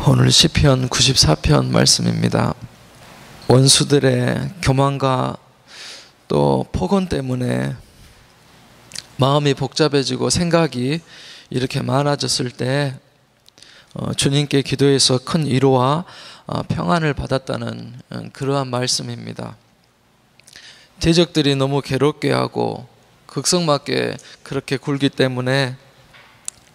오늘 시편 94편 말씀입니다. 원수들의 교만과 또 폭언 때문에 마음이 복잡해지고 생각이 이렇게 많아졌을 때 주님께 기도해서 큰 위로와 평안을 받았다는 그러한 말씀입니다. 대적들이 너무 괴롭게 하고 극성맞게 그렇게 굴기 때문에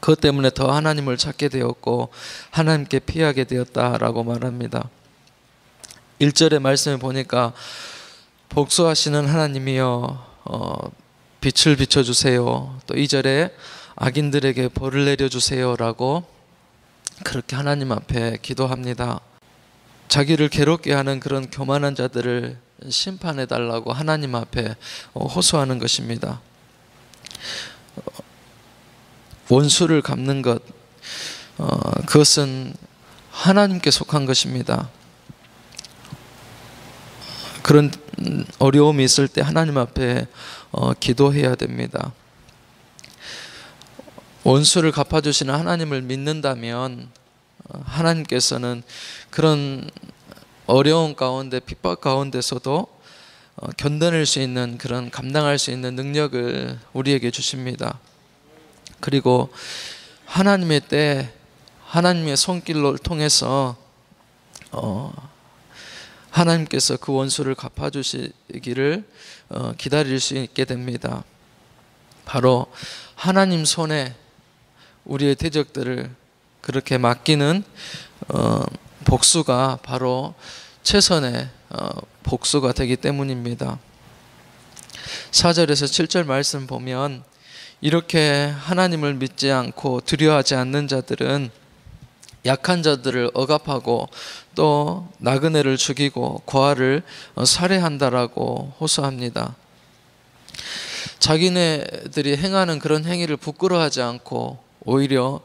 그것 때문에 더 하나님을 찾게 되었고 하나님께 피하게 되었다라고 말합니다. 1절의 말씀을 보니까 복수하시는 하나님이여 빛을 비춰주세요. 또 2절에 악인들에게 벌을 내려주세요 라고 그렇게 하나님 앞에 기도합니다. 자기를 괴롭게 하는 그런 교만한 자들을 심판해 달라고 하나님 앞에 호소하는 것입니다. 원수를 갚는 것, 그것은 하나님께 속한 것입니다. 그런 어려움이 있을 때 하나님 앞에 기도해야 됩니다. 원수를 갚아주시는 하나님을 믿는다면 하나님께서는 그런 어려운 가운데 핍박 가운데서도 견뎌낼 수 있는 그런 감당할 수 있는 능력을 우리에게 주십니다. 그리고 하나님의 때 하나님의 손길을 통해서 하나님께서 그 원수를 갚아주시기를 기다릴 수 있게 됩니다. 바로 하나님 손에 우리의 대적들을 그렇게 맡기는 복수가 바로 최선의 복수가 되기 때문입니다. 4절에서 7절 말씀 보면 이렇게 하나님을 믿지 않고 두려워하지 않는 자들은 약한 자들을 억압하고 또 나그네를 죽이고 고아를 살해한다라고 호소합니다. 자기네들이 행하는 그런 행위를 부끄러워하지 않고 오히려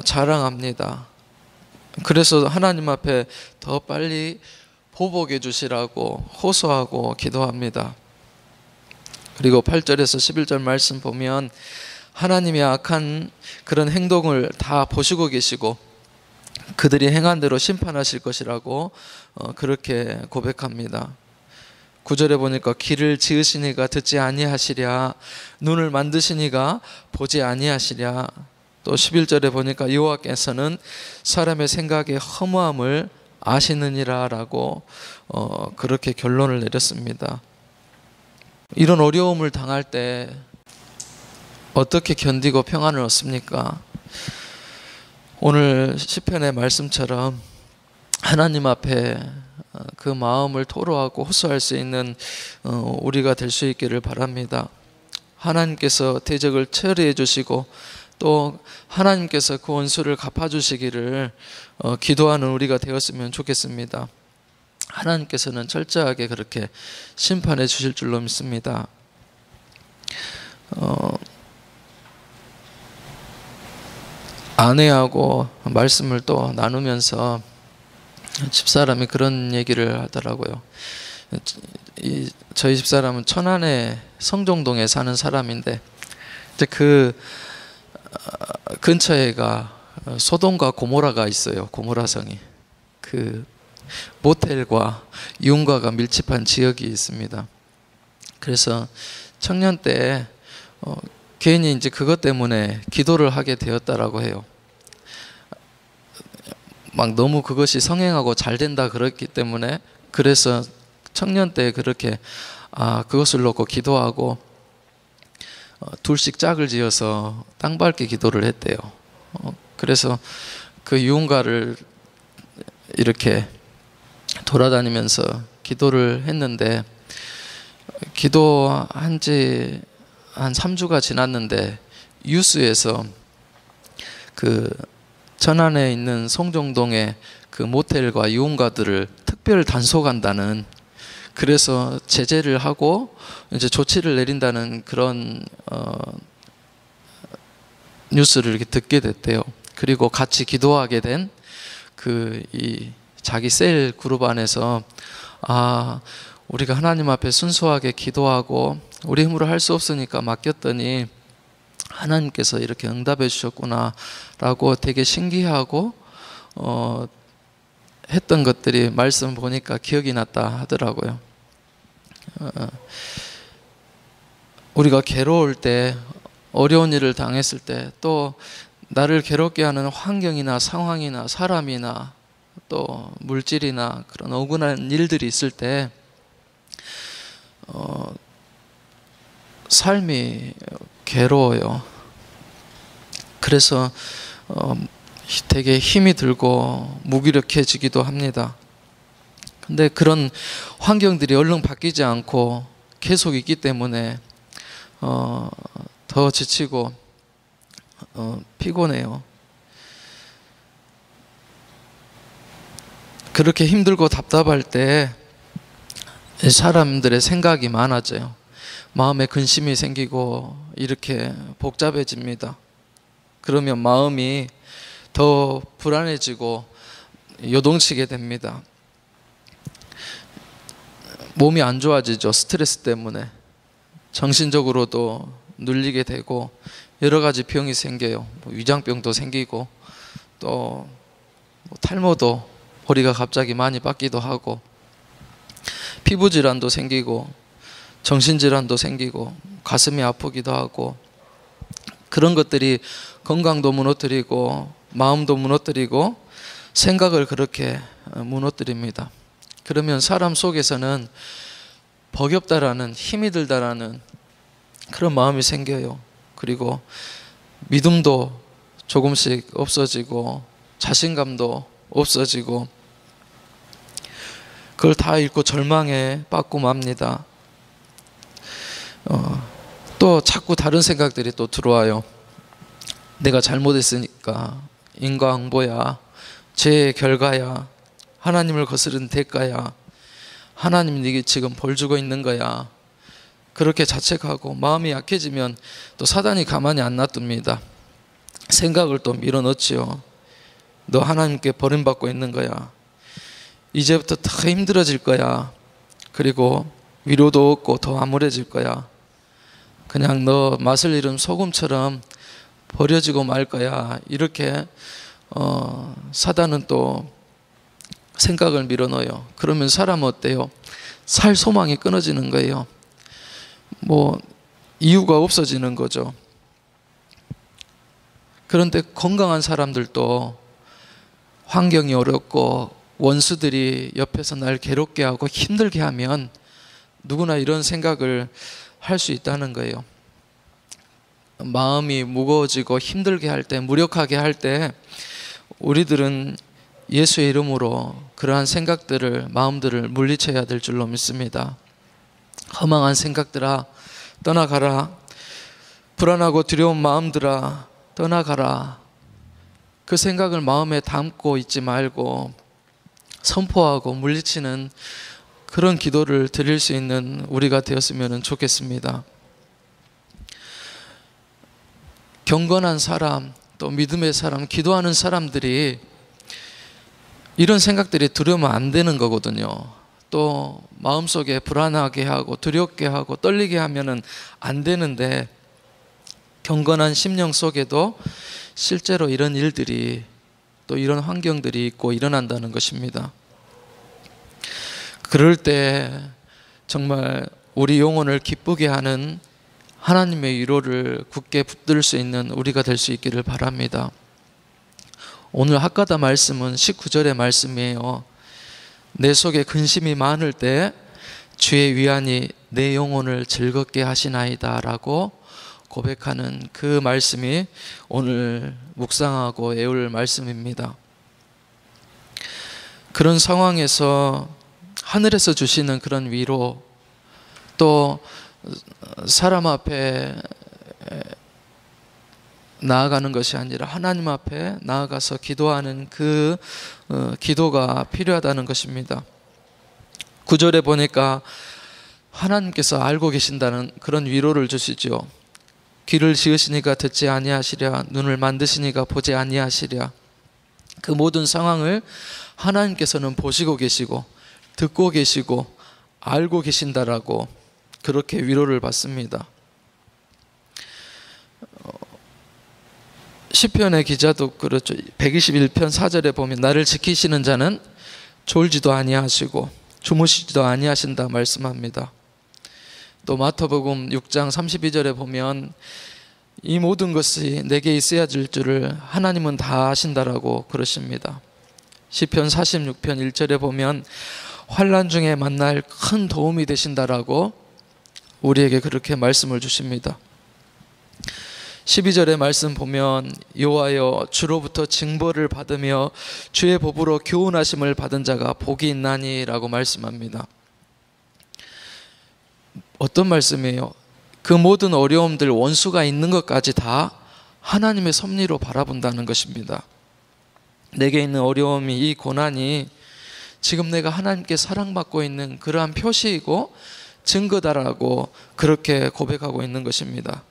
자랑합니다. 그래서 하나님 앞에 더 빨리 보복해 주시라고 호소하고 기도합니다. 그리고 8절에서 11절 말씀 보면 하나님이 악한 그런 행동을 다 보시고 계시고 그들이 행한 대로 심판하실 것이라고 그렇게 고백합니다. 9절에 보니까 귀를 지으시니가 듣지 아니하시랴, 눈을 만드시니가 보지 아니하시랴. 또 11절에 보니까 여호와께서는 사람의 생각의 허무함을 아시느니라 라고 그렇게 결론을 내렸습니다. 이런 어려움을 당할 때 어떻게 견디고 평안을 얻습니까? 오늘 시편의 말씀처럼 하나님 앞에 그 마음을 토로하고 호소할 수 있는 우리가 될 수 있기를 바랍니다. 하나님께서 대적을 처리해 주시고 또 하나님께서 그 원수를 갚아주시기를 기도하는 우리가 되었으면 좋겠습니다. 하나님께서는 철저하게 그렇게 심판해 주실 줄로 믿습니다. 아내하고 말씀을 또 나누면서 집사람이 그런 얘기를 하더라고요. 저희 집사람은 천안의 성종동에 사는 사람인데 이제 그 근처에가 소돔과 고모라가 있어요. 고모라성이 그 모텔과 유흥가가 밀집한 지역이 있습니다. 그래서 청년 때 괜히 이제 그것 때문에 기도를 하게 되었다라고 해요. 막 너무 그것이 성행하고 잘 된다 그랬기 때문에 그래서 청년 때 그렇게 그것을 놓고 기도하고 둘씩 짝을 지어서 땅밟기 기도를 했대요. 그래서 그 유흥가를 이렇게 돌아다니면서 기도를 했는데 기도한 지 한 3주가 지났는데 뉴스에서 그 천안에 있는 성종동의 그 모텔과 유흥가들을 특별 단속한다는, 그래서 제재를 하고 이제 조치를 내린다는 그런 뉴스를 이렇게 듣게 됐대요. 그리고 같이 기도하게 된 그 이 자기 셀 그룹 안에서 우리가 하나님 앞에 순수하게 기도하고 우리 힘으로 할 수 없으니까 맡겼더니 하나님께서 이렇게 응답해 주셨구나 라고 되게 신기하고 했던 것들이 말씀 보니까 기억이 났다 하더라고요. 우리가 괴로울 때, 어려운 일을 당했을 때, 또 나를 괴롭게 하는 환경이나 상황이나 사람이나 또 물질이나 그런 억울한 일들이 있을 때 삶이 괴로워요. 그래서 되게 힘이 들고 무기력해지기도 합니다. 근데 그런 환경들이 얼른 바뀌지 않고 계속 있기 때문에 더 지치고 피곤해요. 그렇게 힘들고 답답할 때 사람들의 생각이 많아져요. 마음에 근심이 생기고 이렇게 복잡해집니다. 그러면 마음이 더 불안해지고 요동치게 됩니다. 몸이 안 좋아지죠. 스트레스 때문에. 정신적으로도 눌리게 되고 여러 가지 병이 생겨요. 위장병도 생기고 또 탈모도 허리가 갑자기 많이 빡기도 하고 피부질환도 생기고 정신질환도 생기고 가슴이 아프기도 하고 그런 것들이 건강도 무너뜨리고 마음도 무너뜨리고 생각을 그렇게 무너뜨립니다. 그러면 사람 속에서는 버겁다라는, 힘이 들다라는 그런 마음이 생겨요. 그리고 믿음도 조금씩 없어지고 자신감도 없어지고 그걸 다 잃고 절망에 빠꾸 맙니다. 또 자꾸 다른 생각들이 또 들어와요. 내가 잘못했으니까 인과응보야, 죄의 결과야, 하나님을 거스른 대가야, 하나님 네게 지금 벌 주고 있는 거야. 그렇게 자책하고 마음이 약해지면 또 사단이 가만히 안 놔둡니다. 생각을 또 밀어넣지요. 너 하나님께 버림받고 있는 거야. 이제부터 더 힘들어질 거야. 그리고 위로도 없고 더 암울해질 거야. 그냥 너 맛을 잃은 소금처럼 버려지고 말 거야. 이렇게 사단은 또 생각을 밀어넣어요. 그러면 사람은 어때요? 살 소망이 끊어지는 거예요. 이유가 없어지는 거죠. 그런데 건강한 사람들도 환경이 어렵고 원수들이 옆에서 날 괴롭게 하고 힘들게 하면 누구나 이런 생각을 할 수 있다는 거예요. 마음이 무거워지고 힘들게 할 때, 무력하게 할 때 우리들은 예수의 이름으로 그러한 생각들을, 마음들을 물리쳐야 될 줄로 믿습니다. 허망한 생각들아 떠나가라. 불안하고 두려운 마음들아 떠나가라. 그 생각을 마음에 담고 있지 말고 선포하고 물리치는 그런 기도를 드릴 수 있는 우리가 되었으면 좋겠습니다. 경건한 사람, 또 믿음의 사람, 기도하는 사람들이 이런 생각들이 들으면 안 되는 거거든요. 또 마음속에 불안하게 하고 두렵게 하고 떨리게 하면은 안 되는데 경건한 심령 속에도 실제로 이런 일들이 또 이런 환경들이 있고 일어난다는 것입니다. 그럴 때 정말 우리 영혼을 기쁘게 하는 하나님의 위로를 굳게 붙들 수 있는 우리가 될 수 있기를 바랍니다. 오늘 학가다 말씀은 19절의 말씀이에요. 내 속에 근심이 많을 때 주의 위안이 내 영혼을 즐겁게 하시나이다 라고 고백하는 그 말씀이 오늘 묵상하고 애울 말씀입니다. 그런 상황에서 하늘에서 주시는 그런 위로, 또 사람 앞에 나아가는 것이 아니라 하나님 앞에 나아가서 기도하는 그 기도가 필요하다는 것입니다. 9절에 보니까 하나님께서 알고 계신다는 그런 위로를 주시죠. 귀를 지으시니까 듣지 아니하시랴, 눈을 만드시니까 보지 아니하시랴. 그 모든 상황을 하나님께서는 보시고 계시고 듣고 계시고 알고 계신다라고 그렇게 위로를 받습니다. 시편의 기자도 그렇죠. 121편 4절에 보면 나를 지키시는 자는 졸지도 아니하시고 주무시지도 아니하신다 말씀합니다. 또 마태복음 6장 32절에 보면 이 모든 것이 내게 있어야 될 줄을 하나님은 다 아신다라고 그러십니다. 시편 46편 1절에 보면 환난 중에 만날 큰 도움이 되신다라고 우리에게 그렇게 말씀을 주십니다. 12절의 말씀 보면 여호와여 주로부터 징벌을 받으며 주의 법으로 교훈하심을 받은 자가 복이 있나니 라고 말씀합니다. 어떤 말씀이에요? 그 모든 어려움들, 원수가 있는 것까지 다 하나님의 섭리로 바라본다는 것입니다. 내게 있는 어려움이, 이 고난이 지금 내가 하나님께 사랑받고 있는 그러한 표시이고 증거다라고 그렇게 고백하고 있는 것입니다.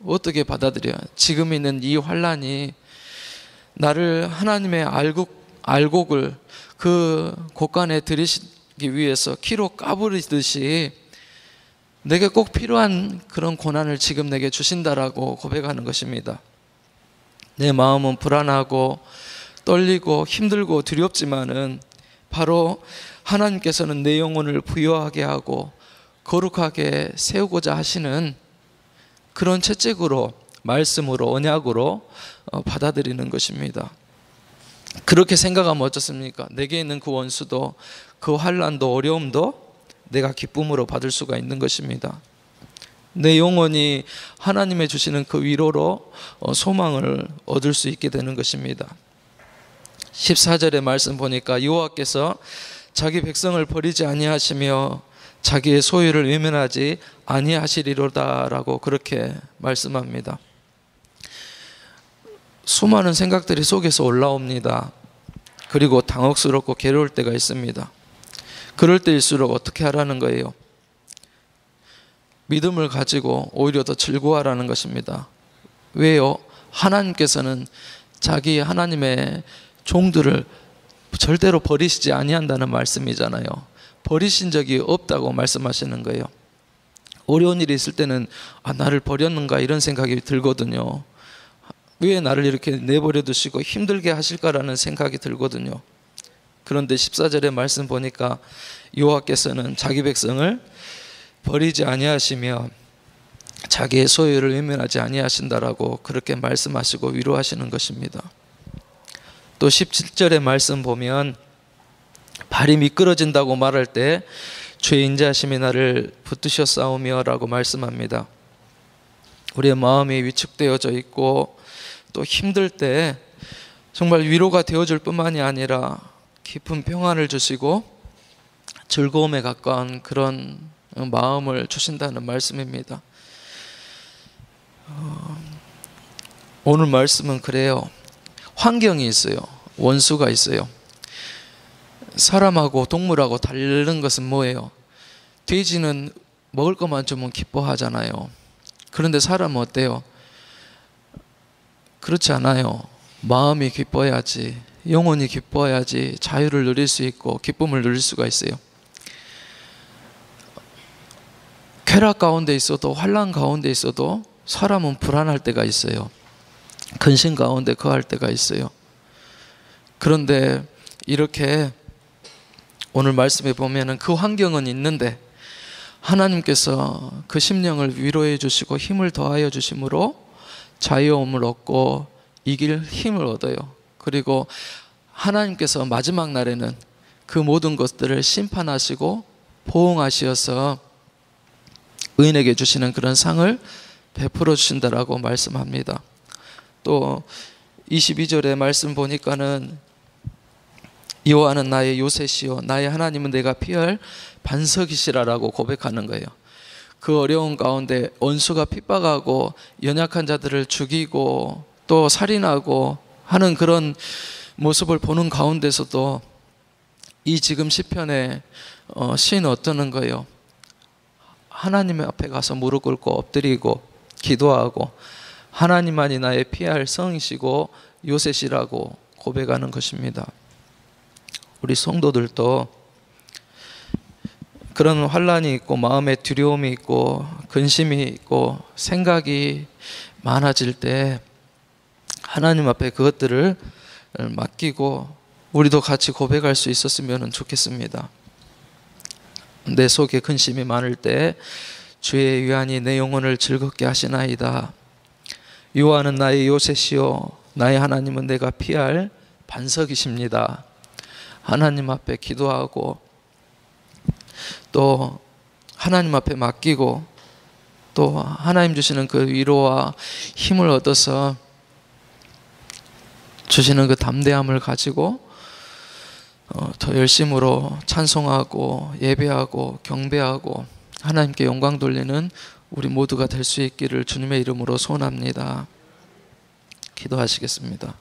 어떻게 받아들여요? 지금 있는 이 환난이 나를 하나님의 알곡을 그 곳간에 들이시기 위해서 키로 까부리듯이 내게 꼭 필요한 그런 고난을 지금 내게 주신다라고 고백하는 것입니다. 내 마음은 불안하고 떨리고 힘들고 두렵지만은 바로 하나님께서는 내 영혼을 부유하게 하고 거룩하게 세우고자 하시는 그런 채찍으로, 말씀으로, 언약으로 받아들이는 것입니다. 그렇게 생각하면 어떻습니까? 내게 있는 그 원수도, 그 환난도, 어려움도 내가 기쁨으로 받을 수가 있는 것입니다. 내 영혼이 하나님의 주시는 그 위로로 소망을 얻을 수 있게 되는 것입니다. 14절의 말씀 보니까 여호와께서 자기 백성을 버리지 아니하시며 자기의 소유를 외면하지 아니하시리로다라고 그렇게 말씀합니다. 수많은 생각들이 속에서 올라옵니다. 그리고 당혹스럽고 괴로울 때가 있습니다. 그럴 때일수록 어떻게 하라는 거예요? 믿음을 가지고 오히려 더 즐거워하라는 것입니다. 왜요? 하나님께서는 자기 하나님의 종들을 절대로 버리시지 아니한다는 말씀이잖아요. 버리신 적이 없다고 말씀하시는 거예요. 어려운 일이 있을 때는 나를 버렸는가 이런 생각이 들거든요. 왜 나를 이렇게 내버려 두시고 힘들게 하실까라는 생각이 들거든요. 그런데 14절의 말씀 보니까 여호와께서는 자기 백성을 버리지 아니하시며 자기의 소유를 외면하지 아니하신다라고 그렇게 말씀하시고 위로하시는 것입니다. 또 17절의 말씀 보면 발이 미끄러진다고 말할 때 주의 인자하심이 나를 붙드셨사오며 라고 말씀합니다. 우리의 마음이 위축되어져 있고 또 힘들 때 정말 위로가 되어줄 뿐만이 아니라 깊은 평안을 주시고 즐거움에 가까운 그런 마음을 주신다는 말씀입니다. 오늘 말씀은 그래요. 환경이 있어요. 원수가 있어요. 사람하고 동물하고 다른 것은 뭐예요? 돼지는 먹을 것만 주면 기뻐하잖아요. 그런데 사람은 어때요? 그렇지 않아요. 마음이 기뻐야지, 영혼이 기뻐야지 자유를 누릴 수 있고 기쁨을 누릴 수가 있어요. 쾌락 가운데 있어도, 환난 가운데 있어도 사람은 불안할 때가 있어요. 근심 가운데 거할 때가 있어요. 그런데 이렇게 오늘 말씀에 보면은 그 환경은 있는데 하나님께서 그 심령을 위로해 주시고 힘을 더하여 주심으로 자유함을 얻고 이길 힘을 얻어요. 그리고 하나님께서 마지막 날에는 그 모든 것들을 심판하시고 보응하시어서 의인에게 주시는 그런 상을 베풀어 주신다라고 말씀합니다. 또 22절의 말씀 보니까는 여호와는 나의 요새시요 나의 하나님은 내가 피할 반석이시라라고 고백하는 거예요. 그 어려운 가운데 원수가 핍박하고 연약한 자들을 죽이고 또 살인하고 하는 그런 모습을 보는 가운데서도 이 지금 시편의 시인은 어떠는 거예요? 하나님 앞에 가서 무릎 꿇고 엎드리고 기도하고 하나님만이 나의 피할 성이시고 요새시라고 고백하는 것입니다. 우리 성도들도 그런 환난이 있고 마음에 두려움이 있고 근심이 있고 생각이 많아질 때 하나님 앞에 그것들을 맡기고 우리도 같이 고백할 수 있었으면 좋겠습니다. 내 속에 근심이 많을 때 주의 위안이 내 영혼을 즐겁게 하시나이다. 여호와는 나의 요새시요 나의 하나님은 내가 피할 반석이십니다. 하나님 앞에 기도하고 또 하나님 앞에 맡기고 또 하나님 주시는 그 위로와 힘을 얻어서 주시는 그 담대함을 가지고 더 열심으로 찬송하고 예배하고 경배하고 하나님께 영광 돌리는 우리 모두가 될 수 있기를 주님의 이름으로 소원합니다. 기도하시겠습니다.